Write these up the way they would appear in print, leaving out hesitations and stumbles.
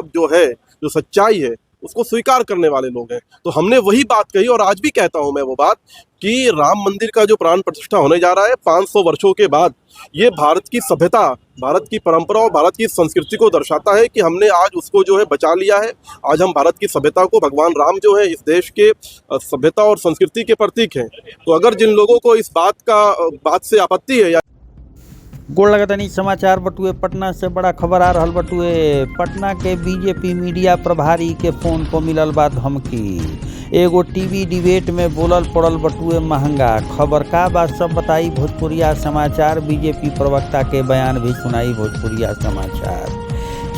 जो है, जो सच्चाई है, उसको स्वीकार करने वाले लोग हैं। तो हमने वही बात कही और आज भी कहता हूं मैं वो बात कि राम मंदिर का जो प्राण प्रतिष्ठा होने जा रहा है 500 वर्षों के बाद, ये भारत की सभ्यता, भारत की परंपरा और भारत की संस्कृति को दर्शाता है कि हमने आज उसको जो है बचा लिया है। आज हम भारत की सभ्यता को, भगवान राम जो है इस देश के सभ्यता और संस्कृति के प्रतीक हैं। तो अगर जिन लोगों को इस बात से आपत्ति है या गोड़ लगतनी समाचार बटुए पटना से बड़ा खबर आ रहल बटुए। पटना के बीजेपी मीडिया प्रभारी के फोन पर मिलल बा धमकी। एगो टीवी डिबेट में बोलल पड़ल बटुए महंगा। खबर का बात सब बताई भोजपुरिया समाचार। बीजेपी प्रवक्ता के बयान भी सुनाई भोजपुरिया समाचार।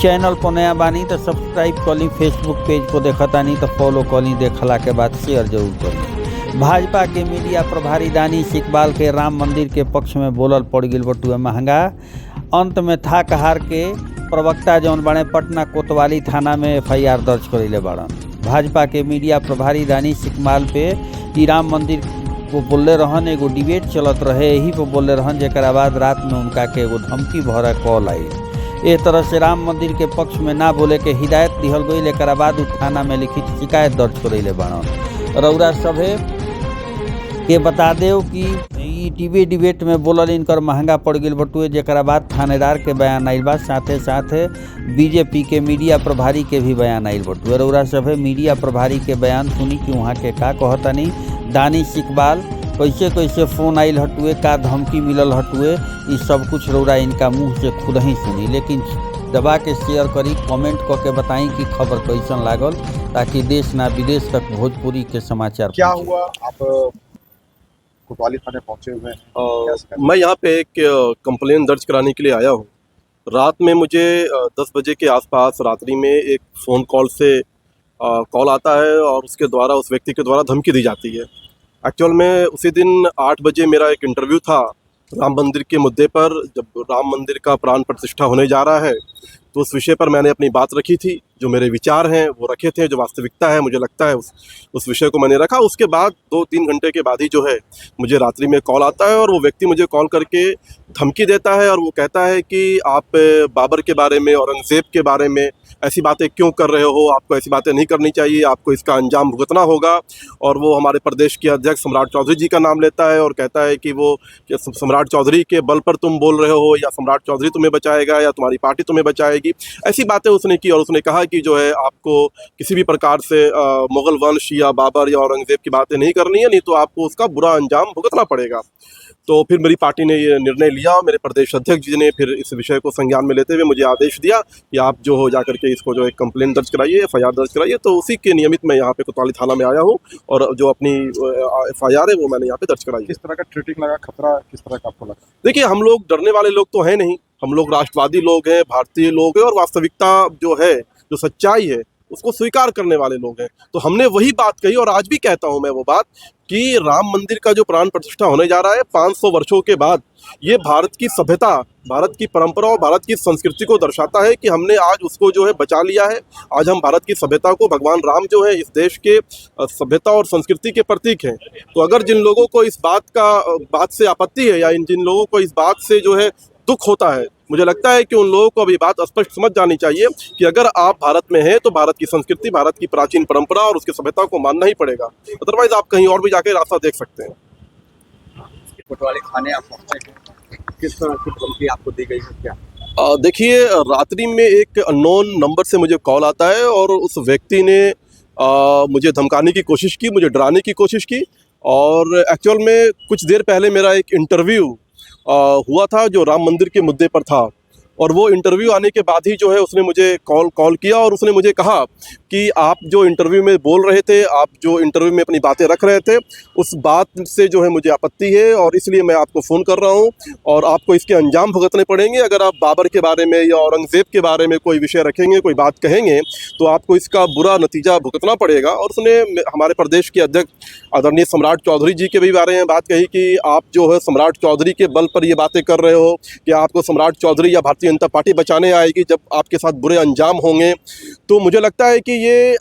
चैनल पर नया बानी तो सब्सक्राइब कर ली, फेसबुक पेज को देखतानी तो फॉलो कर ली, देखला के बाद शेयर जरूर कर ली। भाजपा के मीडिया प्रभारी दानिश इकबाल के राम मंदिर के पक्ष में बोलल पड़ गई बटुए महंगा। अंत में थाक हार के प्रवक्ता जौन बने पटना कोतवाली थाना में FIR दर्ज करेले बाड़न। भाजपा के मीडिया प्रभारी दानिश इकबाल पे राम मंदिर को बोलले रहन, एगो डिबेट चलत रहे, यही पर बोलले रहन, जेकर बाद रात में उनका के एगो धमकी भरा कॉल आई। इस तरह से राम मंदिर के पक्ष में ना बोले के हिदायत दिहल गई। एक बाद थाना में लिखित शिकायत दर्ज करेले बाड़न। रउरा सभे के बता देव कि ई टीवी डिबेट में बोलल इनकर महंगा पड़ गई बटुए, जेकरा बाद थानेदार के बयान आइल बा। साथे साथे बीजेपी के मीडिया प्रभारी के भी बयान आइल बटुए। रउरा सभे मीडिया प्रभारी के बयान सुनी कि वहाँ के का कहतनी। दानिश इकबाल कैसे कैसे फ़ोन आइल हटुए, का धमकी मिलल हटुए, ये सब कुछ रउरा इनका मुँह से खुद ही सुनी। लेकिन दबा के शेयर करी, कमेंट करके बताई कि खबर कैसन लागल, ताकि देश ना विदेश तक भोजपुरी के समाचार क्या हुआ। आप कोतवाली थाने पहुंचे हुए हैं। मैं यहाँ पे एक कंप्लेन दर्ज कराने के लिए आया हूँ। रात में मुझे 10 बजे के आसपास रात्रि में एक फ़ोन कॉल से कॉल आता है और उसके द्वारा, उस व्यक्ति के द्वारा धमकी दी जाती है। एक्चुअल में उसी दिन 8 बजे मेरा एक इंटरव्यू था राम मंदिर के मुद्दे पर। जब राम मंदिर का प्राण प्रतिष्ठा होने जा रहा है तो उस विषय पर मैंने अपनी बात रखी थी, जो मेरे विचार हैं वो रखे थे, जो वास्तविकता है मुझे लगता है उस विषय को मैंने रखा। उसके बाद 2-3 घंटे के बाद ही जो है मुझे रात्रि में कॉल आता है और वो व्यक्ति मुझे कॉल करके धमकी देता है और वो कहता है कि आप बाबर के बारे में, औरंगज़ेब के बारे में ऐसी बातें क्यों कर रहे हो, आपको ऐसी बातें नहीं करनी चाहिए, आपको इसका अंजाम भुगतना होगा। और वो हमारे प्रदेश के अध्यक्ष सम्राट चौधरी जी का नाम लेता है और कहता है कि वो सम्राट चौधरी के बल पर तुम बोल रहे हो, या सम्राट चौधरी तुम्हें बचाएगा, या तुम्हारी पार्टी तुम्हें बचाएगी। ऐसी बातें उसने की और उसने कहा कि जो है आपको किसी भी प्रकार से मुग़ल वंश या बाबर या औरंगज़ेब की बातें नहीं करनी है, नहीं तो आपको उसका बुरा अंजाम भुगतना पड़ेगा। तो फिर मेरी पार्टी ने ये निर्णय लिया, मेरे प्रदेश अध्यक्ष जी ने फिर इस विषय को संज्ञान में लेते हुए मुझे आदेश दिया कि आप जो हो जाकर के इसको जो एक कंप्लेंट दर्ज कराइए, FIR दर्ज कराइए। तो उसी के नियमित मैं यहाँ पे कोतवाली थाना में आया हूँ और जो अपनी FIR है वो मैंने यहाँ पे दर्ज कराई है। किस तरह का ट्रीटिंग लगा, खतरा किस तरह का आपको लगा? देखिए, हम लोग डरने वाले लोग तो हैं नहीं, हम लोग राष्ट्रवादी लोग हैं, भारतीय लोग हैं और वास्तविकता जो है, जो सच्चाई है, उसको स्वीकार करने वाले लोग हैं। तो हमने वही बात कही और आज भी कहता हूं मैं वो बात कि राम मंदिर का जो प्राण प्रतिष्ठा होने जा रहा है 500 वर्षों के बाद, ये भारत की सभ्यता, भारत की परंपरा और भारत की संस्कृति को दर्शाता है कि हमने आज उसको जो है बचा लिया है। आज हम भारत की सभ्यता को, भगवान राम जो है इस देश के सभ्यता और संस्कृति के प्रतीक हैं। तो अगर जिन लोगों को इस बात से आपत्ति है या जिन लोगों को इस बात से जो है दुख होता है, मुझे लगता है कि उन लोगों को अब ये बात स्पष्ट समझ जानी चाहिए कि अगर आप भारत में हैं तो भारत की संस्कृति, भारत की प्राचीन परंपरा और उसकी सभ्यता को मानना ही पड़ेगा। अदरवाइज आप कहीं और भी जाके रास्ता देख सकते हैं। कोतवाली थाने आप पहुंचे हैं, किस तरह की धमकी आपको दी गई है? क्या देखिए, रात्रि में एक अननोन नंबर से मुझे कॉल आता है और उस व्यक्ति ने मुझे धमकाने की कोशिश की, मुझे डराने की कोशिश की। और एक्चुअल में कुछ देर पहले मेरा एक इंटरव्यू हुआ था जो राम मंदिर के मुद्दे पर था, और वो इंटरव्यू आने के बाद ही जो है उसने मुझे कॉल किया और उसने मुझे कहा कि आप जो इंटरव्यू में बोल रहे थे, आप जो इंटरव्यू में अपनी बातें रख रहे थे, उस बात से जो है मुझे आपत्ति है और इसलिए मैं आपको फ़ोन कर रहा हूं और आपको इसके अंजाम भुगतने पड़ेंगे। अगर आप बाबर के बारे में या औरंगज़ेब के बारे में कोई विषय रखेंगे, कोई बात कहेंगे, तो आपको इसका बुरा नतीजा भुगतना पड़ेगा। और उसने हमारे प्रदेश के अध्यक्ष आदरणीय सम्राट चौधरी जी के भी बारे में बात कही कि आप जो है सम्राट चौधरी के बल पर ये बातें कर रहे हो कि आपको सम्राट चौधरी या भारतीय जनता पार्टी बचाने आएगी जब आपके साथ बुरे अंजाम होंगे। तो मुझे लगता है कि ये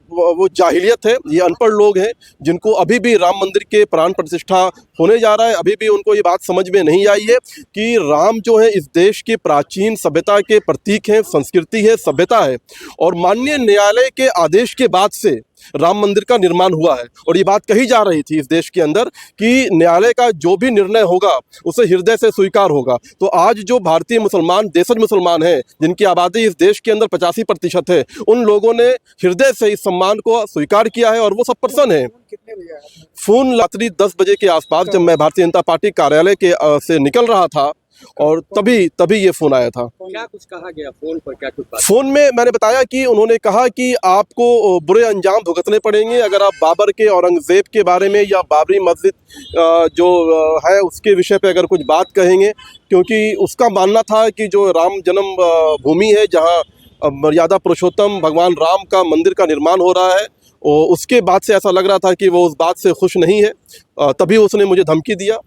वो जाहिलियत है, ये अनपढ़ लोग हैं जिनको अभी भी राम मंदिर के प्राण प्रतिष्ठा होने जा रहा है, अभी भी उनको ये बात समझ में नहीं आई है कि राम जो है इस देश के प्राचीन सभ्यता के प्रतीक हैं, संस्कृति है, सभ्यता है। और माननीय न्यायालय के आदेश के बाद से राम मंदिर का निर्माण हुआ है और ये बात कही जा रही थी इस देश के अंदर कि न्यायालय का जो भी निर्णय होगा उसे हृदय से स्वीकार होगा। तो आज जो भारतीय मुसलमान देशज मुसलमान हैं, जिनकी आबादी इस देश के अंदर 85% है, उन लोगों ने हृदय से इस सम्मान को स्वीकार किया है और वो सब प्रसन्न है। फोन रात्रि 10 बजे के आसपास जब मैं भारतीय जनता पार्टी कार्यालय के से निकल रहा था और तभी ये फोन आया था। क्या कुछ कहा गया फोन पर, क्या कुछ बात? फोन में मैंने बताया कि उन्होंने कहा कि आपको बुरे अंजाम भुगतने पड़ेंगे अगर आप बाबर के, औरंगजेब के बारे में या बाबरी मस्जिद जो है उसके विषय पे अगर कुछ बात कहेंगे, क्योंकि उसका मानना था कि जो राम जन्म भूमि है जहाँ मर्यादा पुरुषोत्तम भगवान राम का मंदिर का निर्माण हो रहा है, और उसके बाद से ऐसा लग रहा था कि वो उस बात से खुश नहीं है। तभी उसने मुझे धमकी दिया।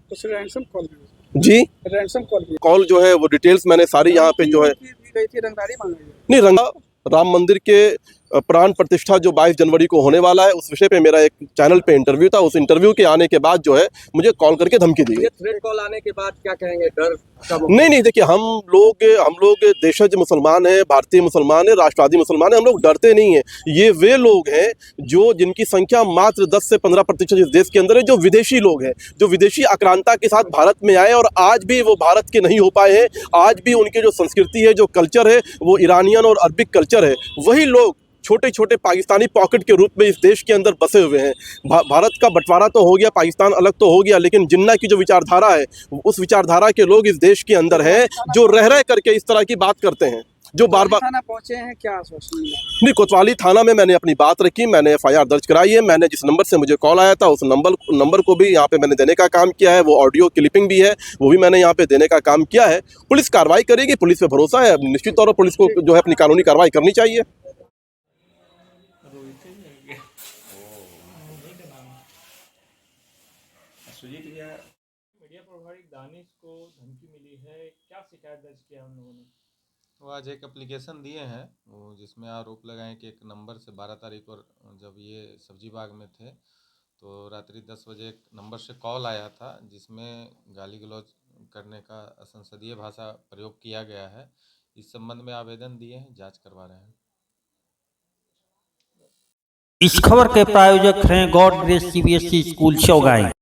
जी, रैंसम कॉल जो है वो डिटेल्स मैंने सारी यहाँ पे जो है रंगदारी मांगी नहीं रंगा। राम मंदिर के प्राण प्रतिष्ठा जो 22 जनवरी को होने वाला है, उस विषय पे मेरा एक चैनल पे इंटरव्यू था। उस इंटरव्यू के आने के बाद जो है मुझे कॉल करके धमकी दी। ये थ्रेट कॉल आने के बाद क्या कहेंगे, डर का नहीं, देखिए हम लोग देशज मुसलमान हैं, भारतीय मुसलमान हैं, राष्ट्रवादी मुसलमान हैं, हम लोग डरते नहीं हैं। ये वे लोग हैं जो जिनकी संख्या मात्र 10 से 15% इस देश के अंदर है, जो विदेशी लोग हैं, जो विदेशी आक्रांता के साथ भारत में आए और आज भी वो भारत के नहीं हो पाए हैं। आज भी उनकी जो संस्कृति है, जो कल्चर है, वो ईरानियन और अरबिक कल्चर है। वही लोग छोटे छोटे पाकिस्तानी पॉकेट के रूप में इस देश के अंदर बसे हुए हैं। भारत का बंटवारा तो हो गया, पाकिस्तान अलग तो हो गया, लेकिन जिन्ना की जो विचारधारा है, उस विचारधारा के लोग इस देश के अंदर हैं जो रह करके इस तरह की बात करते हैं, जो बार बार थाना पहुंचे हैं। क्या आश्वासन मिला? नहीं, कोतवाली थाना में मैंने अपनी बात रखी, मैंने FIR दर्ज कराई है। मैंने जिस नंबर से मुझे कॉल आया था उस नंबर को भी यहाँ पे मैंने देने का काम किया है। वो ऑडियो क्लिपिंग भी है, वो भी मैंने यहाँ पे देने का काम किया है। पुलिस कार्रवाई करेगी, पुलिस पे भरोसा है। निश्चित तौर पर पुलिस को जो है अपनी कानूनी कार्रवाई करनी चाहिए। मीडिया प्रभारी दानिश को धमकी मिली है, क्या शिकायत दर्ज किया उन लोगों ने? वो आज एक एप्लीकेशन दिए हैं वो जिसमें आरोप लगाएं कि एक नंबर से 12 तारीख को जब ये सब्जी बाग में थे तो रात्रि 10 बजे एक नंबर से कॉल आया था जिसमें गाली गलौज करने का असंसदीय भाषा प्रयोग किया गया है। इस संबंध में आवेदन दिए हैं, जांच करवा रहे हैं। इस खबर के प्रायोजक हैं गॉड ग्रेस CBSE स्कूल चौगाई।